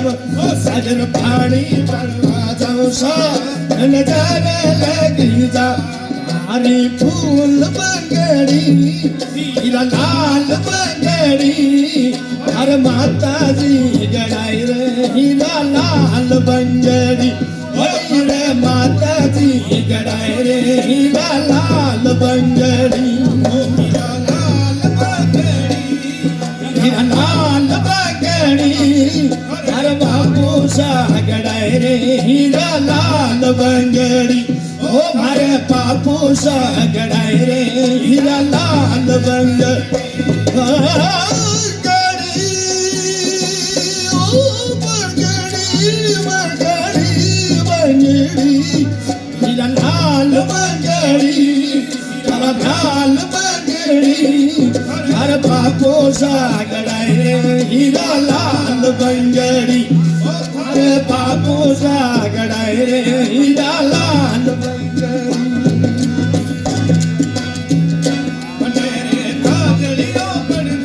साजन पानी पड़वा जाऊं सा नजारे लगी जा मारी फूल बंगड़ी हीरा लाल बंगड़ी हर माता जी गड़ाई रे हीरा लाल बंगड़ी रे माता जी गड़ाई रे हीरा लाल बंगड़ी हीरा लाल बंगड़ी हीरा लाल बंगड़ी हर बापू सा गड़ाई रे हीरा लाल बंगड़ी ओ मारे बापू सा गड़ाई रे हीरा लाल बंगड़ी हीरा लाल बंगड़ी लाल बंगड़ी हर बापो सा गड़ाई रे हीरा लाल बंगड़ी हर बापो सा गड़ाई रे